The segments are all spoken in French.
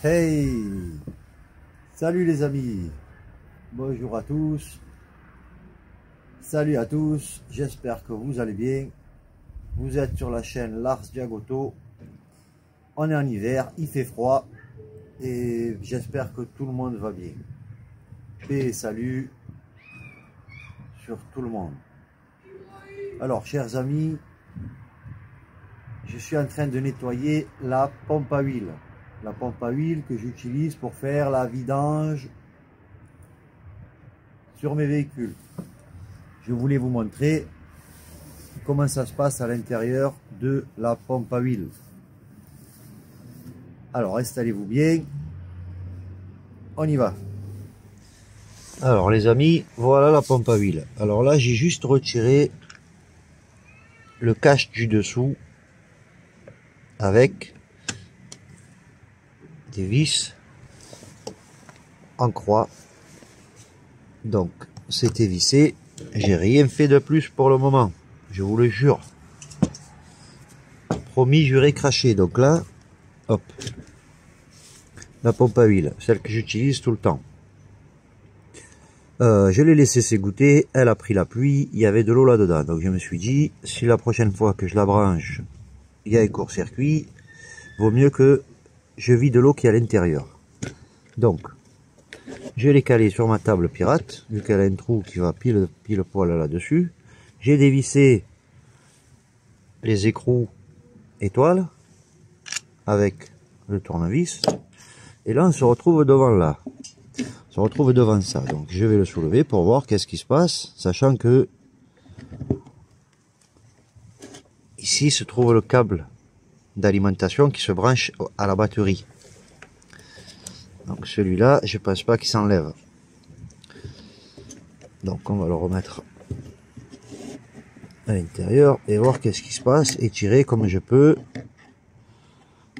Hey! Salut les amis! Bonjour à tous! Salut à tous! J'espère que vous allez bien. Vous êtes sur la chaîne Lars Diagoto. On est en hiver, il fait froid et j'espère que tout le monde va bien. Paix et salut sur tout le monde. Alors, chers amis, je suis en train de nettoyer la pompe à huile. La pompe à huile que j'utilise pour faire la vidange sur mes véhicules. Je voulais vous montrer comment ça se passe à l'intérieur de la pompe à huile. Alors installez-vous bien, on y va. Alors les amis, voilà la pompe à huile. Alors là j'ai juste retiré le cache du dessous avec des vis en croix. Donc c'était vissé, j'ai rien fait de plus pour le moment, je vous le jure. Promis, juré, craché. Donc là, hop, la pompe à huile, celle que j'utilise tout le temps. Je l'ai laissé s'égoutter, elle a pris la pluie, il y avait de l'eau là-dedans. Donc je me suis dit, si la prochaine fois que je la branche, il y a un court-circuit, vaut mieux que je vide l'eau qui est à l'intérieur. Donc, je l'ai calé sur ma table pirate, vu qu'elle a un trou qui va pile poil là-dessus. J'ai dévissé les écrous étoiles avec le tournevis. Et là, on se retrouve devant là. On se retrouve devant ça. Donc, je vais le soulever pour voir qu'est-ce qui se passe, sachant que ici se trouve le câble d'alimentation qui se branche à la batterie. Donc, celui-là, je pense pas qu'il s'enlève. Donc, on va le remettre à l'intérieur et voir qu'est-ce qui se passe, et tirer comme je peux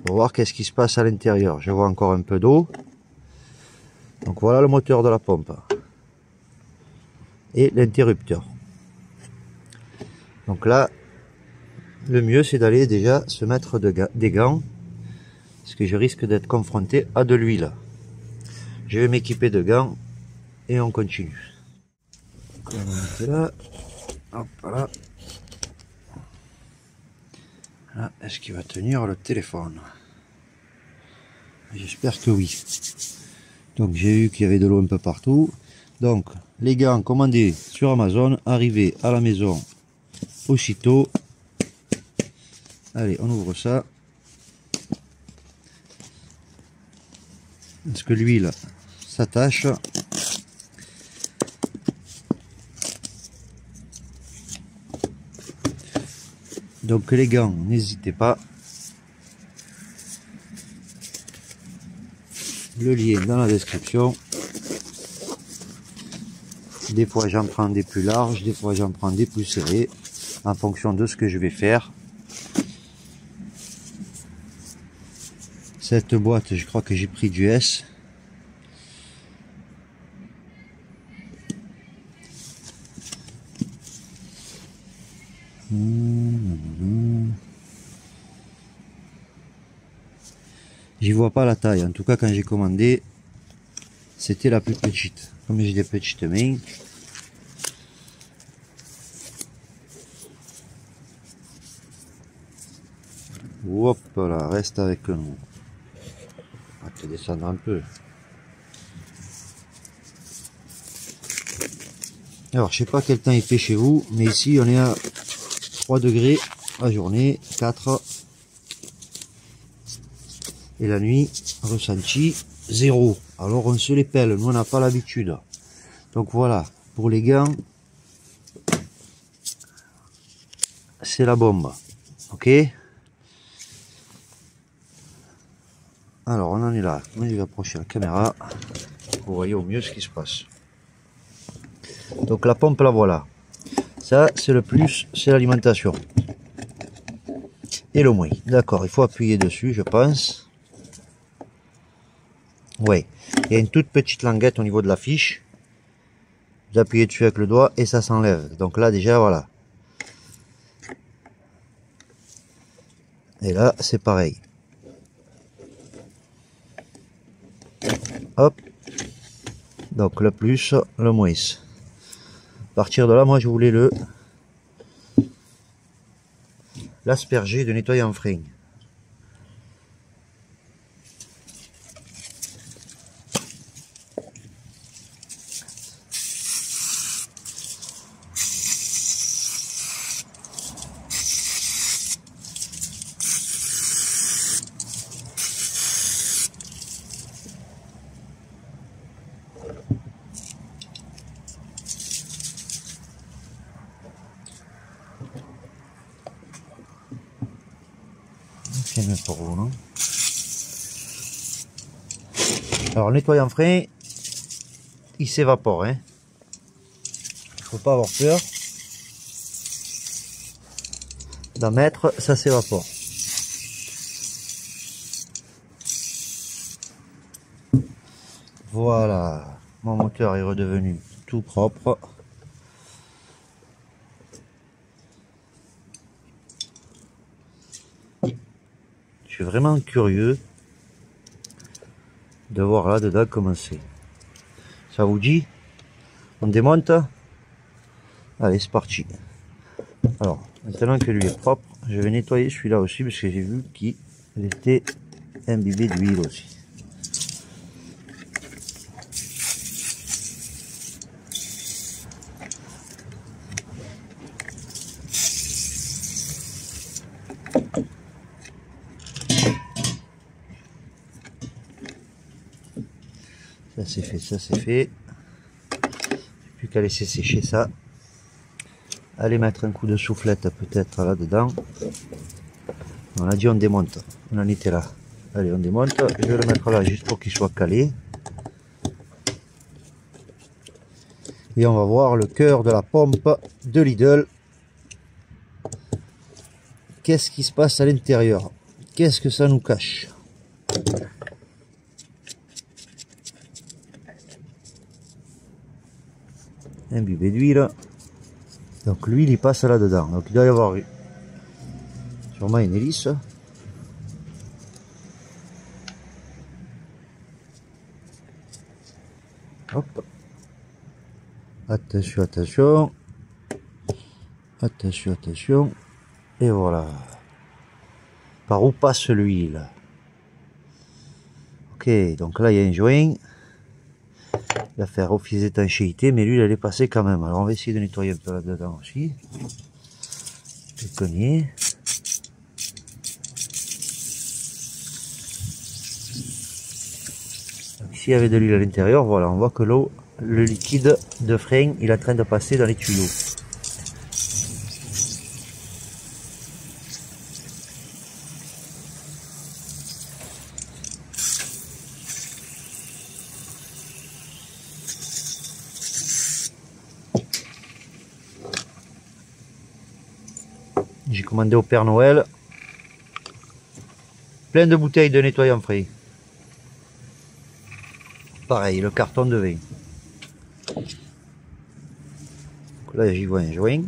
pour voir qu'est-ce qui se passe à l'intérieur. Je vois encore un peu d'eau. Donc voilà le moteur de la pompe et l'interrupteur. Donc là, le mieux c'est d'aller déjà se mettre des gants, parce que je risque d'être confronté à de l'huile. Je vais m'équiper de gants et on continue. Donc on va mettre là. Hop là. Là, est-ce qu'il va tenir le téléphone? J'espère que oui. Donc j'ai vu qu'il y avait de l'eau un peu partout. Donc les gants commandés sur Amazon, arrivés à la maison aussitôt. Allez, on ouvre ça. Est-ce que l'huile s'attache? Donc les gants, n'hésitez pas. Le lien dans la description. Des fois j'en prends des plus larges, des fois j'en prends des plus serrés, en fonction de ce que je vais faire. Cette boîte, je crois que j'ai pris du S. J'y vois pas la taille, en tout cas quand j'ai commandé, c'était la plus petite. Comme j'ai des petites mains. Hop là, reste avec nous. On va te descendre un peu. Alors, je sais pas quel temps il fait chez vous, mais ici on est à 3 degrés la journée, 4. Et la nuit, ressenti 0. Alors on se les pèle, nous on n'a pas l'habitude. Donc voilà, pour les gants, c'est la bombe. Ok? Alors on en est là. Moi je vais approcher la caméra pour que vous voyez au mieux ce qui se passe. Donc la pompe la voilà. Ça c'est le plus, c'est l'alimentation. Et le moins. D'accord, il faut appuyer dessus je pense. Ouais, il y a une toute petite languette au niveau de la fiche. Vous appuyez dessus avec le doigt et ça s'enlève. Donc là déjà voilà. Et là c'est pareil. hop, donc le plus, le moins. À partir de là, moi je voulais l'asperger de nettoyant frein. Pour vous, non? Alors, nettoyant frein, il s'évapore, hein. Il faut pas avoir peur d'en mettre, ça s'évapore. Voilà, mon moteur est redevenu tout propre. Je suis vraiment curieux de voir là-dedans comment c'est. Ça vous dit? On démonte? Allez, c'est parti. Alors, maintenant que lui est propre, je vais nettoyer celui-là aussi parce que j'ai vu qu'il était imbibé d'huile aussi. Ça c'est fait, ça c'est fait. Plus qu'à laisser sécher ça. Allez mettre un coup de soufflette peut-être là-dedans. On a dit on démonte. On en était là. Allez, on démonte. Je vais le mettre là juste pour qu'il soit calé. Et on va voir le cœur de la pompe de Lidl. Qu'est-ce qui se passe à l'intérieur? Qu'est-ce que ça nous cache? Imbibé d'huile. Donc l'huile il passe là-dedans. Donc il doit y avoir sûrement une hélice. Hop. Attention, attention. Attention, attention. Et voilà. Par où passe l'huile? Ok, donc là il y a un joint. Il va faire office d'étanchéité, mais l'huile elle est passée quand même. Alors on va essayer de nettoyer un peu là-dedans aussi. Le cogner. S'il y avait de l'huile à l'intérieur, voilà, on voit que l'eau, le liquide de frein, il est en train de passer dans les tuyaux. J'ai commandé au Père Noël plein de bouteilles de nettoyant frein. Pareil, le carton de vin. Donc là, j'y vois un joint.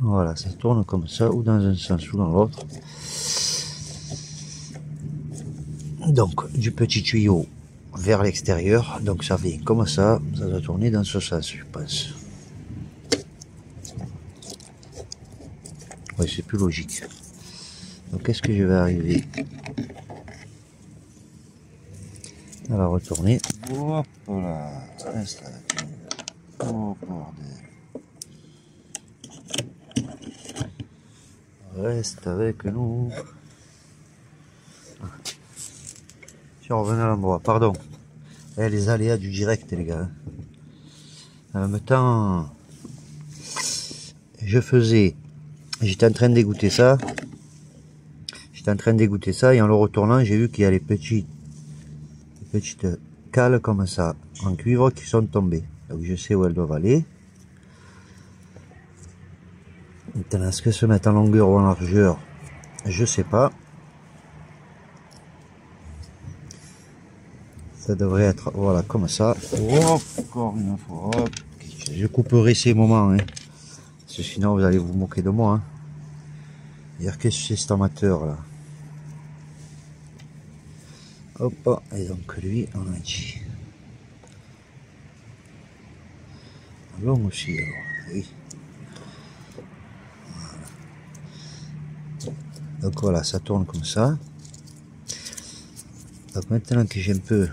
Voilà, ça tourne comme ça, ou dans un sens ou dans l'autre. Donc, du petit tuyau vers l'extérieur. Donc, ça vient comme ça. Ça doit tourner dans ce sens, je pense. Ouais, c'est plus logique. Donc, est-ce que je vais arriver à la retourner? Hop là, reste là. Oh bordel. Reste avec nous. Si on revenait à l'endroit, pardon. Eh, les aléas du direct, les gars. En même temps, j'étais en train d'égoutter ça. Et en le retournant, j'ai vu qu'il y a les petites cales comme ça en cuivre qui sont tombées. Donc je sais où elles doivent aller. Maintenant, est-ce que se mettre en longueur ou en largeur, je sais pas. Ça devrait être, voilà, comme ça. Encore une fois. Hop. Je couperai ces moments, hein. Parce que sinon vous allez vous moquer de moi. Hein. Dire qu'est-ce que c'est cet amateur là. Hop, et donc lui, on a dit. Long aussi, alors, oui. Voilà. Donc voilà, ça tourne comme ça. Donc maintenant que j'ai un peu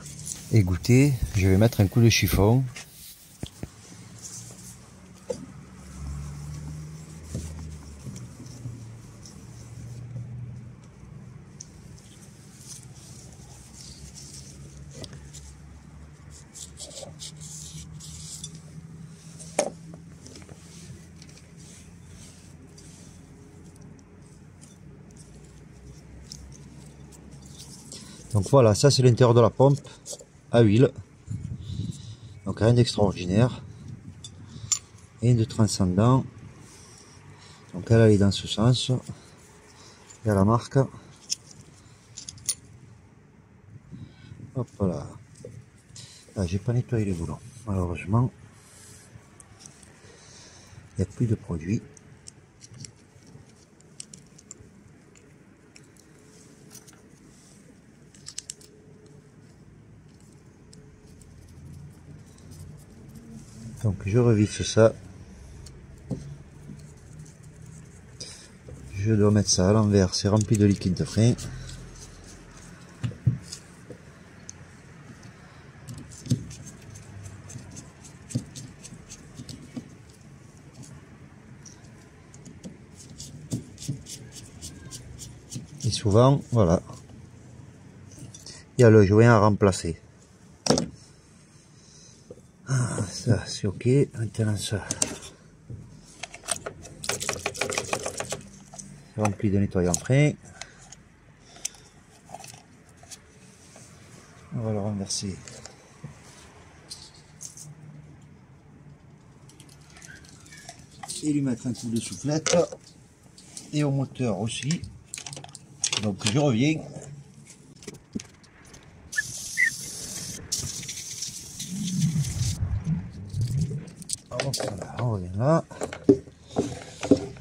égoutté, je vais mettre un coup de chiffon. Donc voilà, ça c'est l'intérieur de la pompe à huile. Donc rien d'extraordinaire. Et de transcendant. Donc elle est dans ce sens. Il y a la marque. Hop là. Ah, j'ai pas nettoyé les boulons. Malheureusement, il n'y a plus de produit. Donc je revisse ça. Je dois mettre ça à l'envers, c'est rempli de liquide de frein. Et souvent, voilà, il y a le joint à remplacer. Ah, ça c'est ok, maintenant ça. Rempli de nettoyant frein. On va le renverser. Et lui mettre un coup de soufflette. Et au moteur aussi. Donc je reviens. Voilà, on revient là.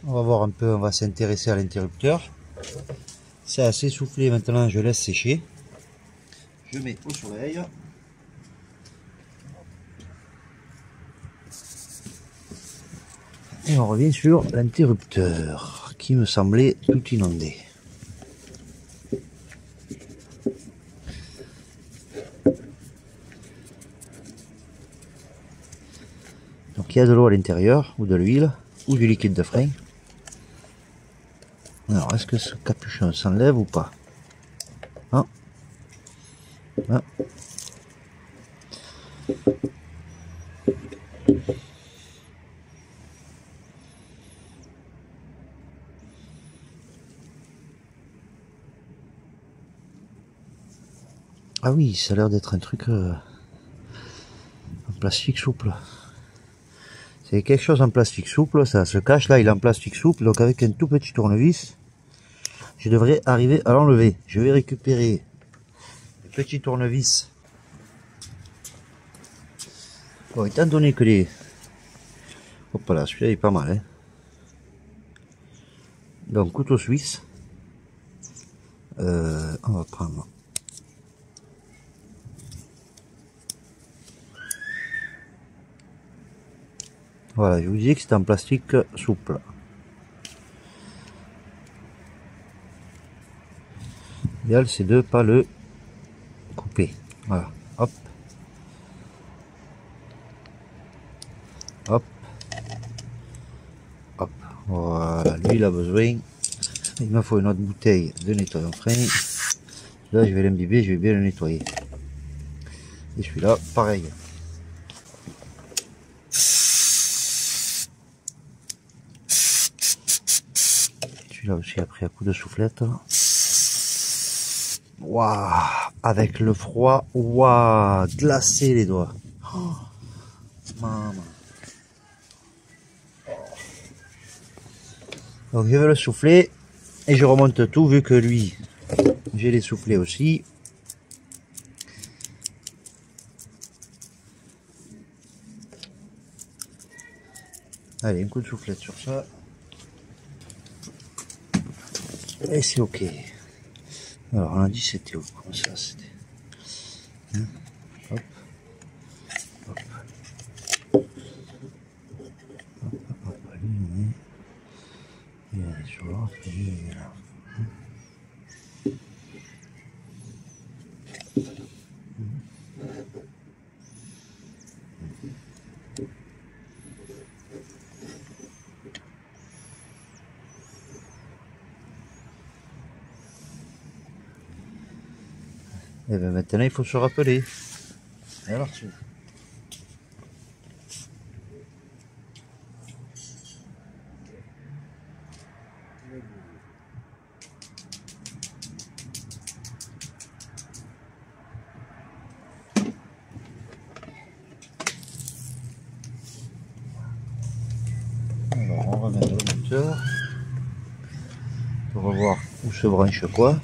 On va voir un peu, on va s'intéresser à l'interrupteur. C'est assez soufflé maintenant, je laisse sécher. Je mets au soleil. Et on revient sur l'interrupteur qui me semblait tout inondé. Donc il y a de l'eau à l'intérieur, ou de l'huile, ou du liquide de frein. Alors est-ce que ce capuchon s'enlève ou pas? Ah. Ah. Ah oui, ça a l'air d'être un truc en plastique souple. C'est quelque chose en plastique souple, ça se cache là, il est en plastique souple, donc avec un tout petit tournevis, je devrais arriver à l'enlever. Je vais récupérer le petit tournevis. Bon, étant donné que les... Hop là, celui-là est pas mal, hein. Donc, couteau suisse. On va prendre... Voilà, je vous disais que c'est en plastique souple. L'idéal, c'est de ne pas le couper. Voilà, hop. Hop. Hop. Voilà, lui, il a besoin. Il me faut une autre bouteille de nettoyant frein. Là, je vais l'imbiber, je vais bien le nettoyer. Et celui-là, pareil. Celui-là aussi a pris un coup de soufflette. Waouh, avec le froid, waouh, glacé les doigts. Oh, maman. Donc je vais le souffler et je remonte tout vu que lui, j'ai les soufflés aussi. Allez, un coup de soufflette sur ça. Et c'est ok. Alors on a dit c'était où? Comme ça c'était. Hein, hop. Hop. Hop, hop, hop. Lui, il est sur l'autre, lui, il est là. Et bien maintenant il faut se rappeler. Et alors tu... Alors on remet le moteur pour voir où se branche quoi.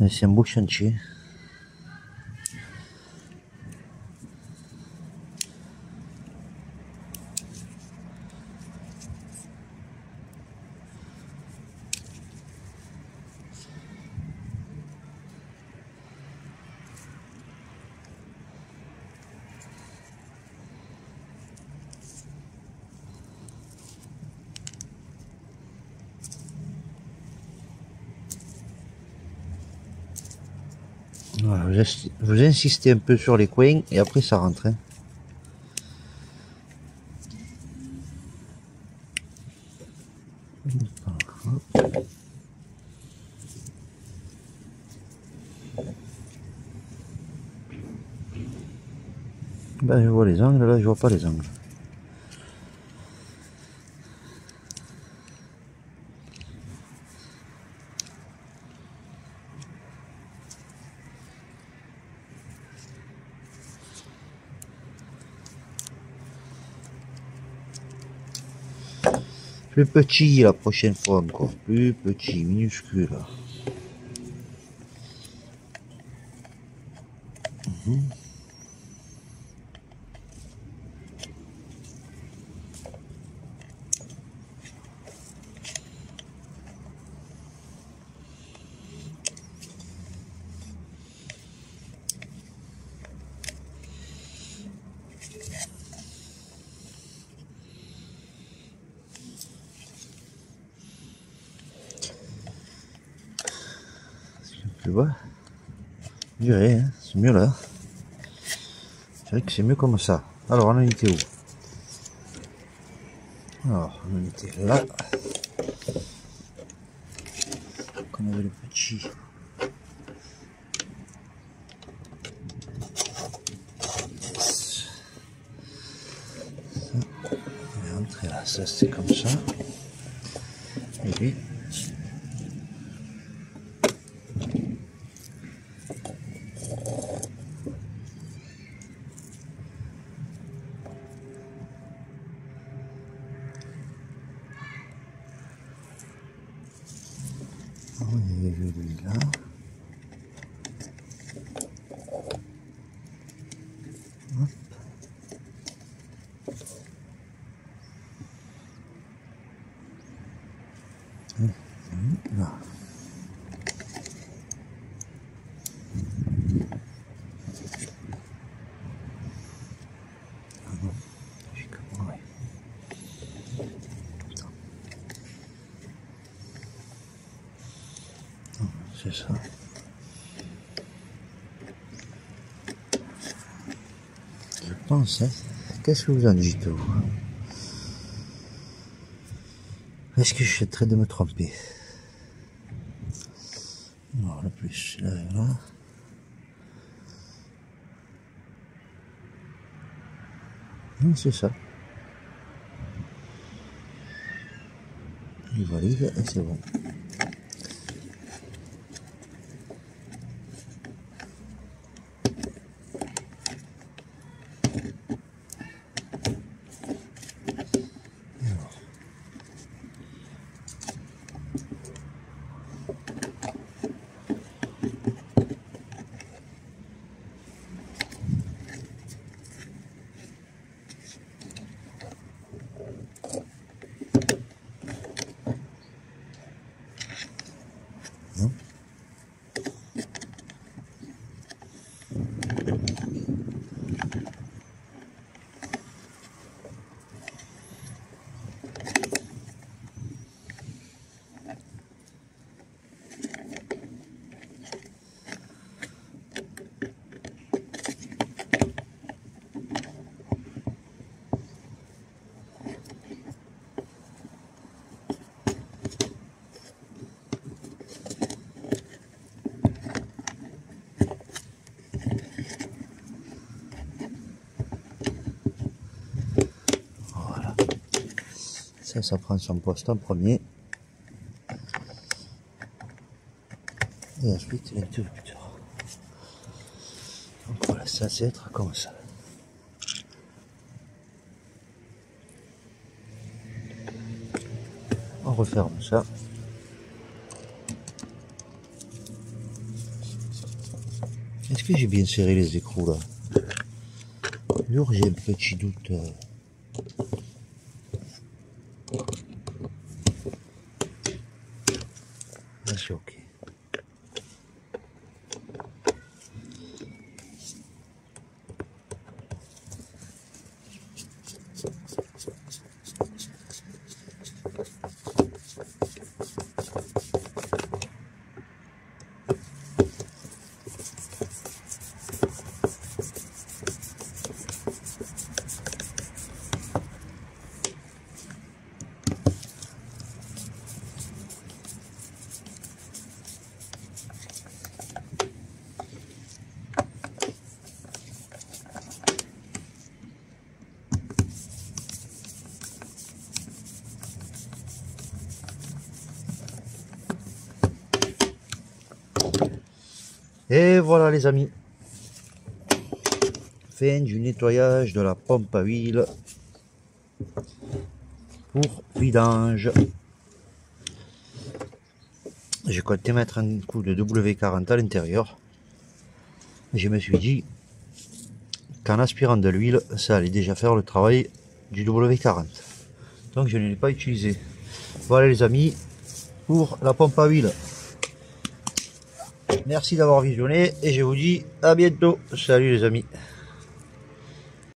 C'est un beau chantier. Voilà, vous insistez un peu sur les coins et après ça rentre. Hein. Ben, je vois les angles, là je vois pas les angles. Plus petit la prochaine fois encore, plus petit, minuscule. Tu vois, je dirais, hein, c'est mieux là. C'est vrai que c'est mieux comme ça. Alors on en était où? Alors on en était là. Qu'on avait le petit. Ça, on est rentré là, ça c'est comme ça. Et puis On y a de l'huile là. Hop. Là. C'est ça. Je pense, hein. Qu'est-ce que vous en dites, vous? Est-ce que je suis en train de me tromper? Non, le plus, là, là. Non, c'est ça. Il valide et c'est bon. Ça prend son poste en premier. Et ensuite l'interrupteur. Donc voilà, ça c'est être comme ça. On referme ça. Est-ce que j'ai bien serré les écrous là? Toujours j'ai un petit doute. Là c'est ok. Et voilà les amis, fin du nettoyage de la pompe à huile pour vidange. J'ai compté mettre un coup de W40 à l'intérieur. Je me suis dit qu'en aspirant de l'huile, ça allait déjà faire le travail du W40. Donc je ne l'ai pas utilisé. Voilà les amis, pour la pompe à huile. Merci d'avoir visionné et je vous dis à bientôt. Salut les amis.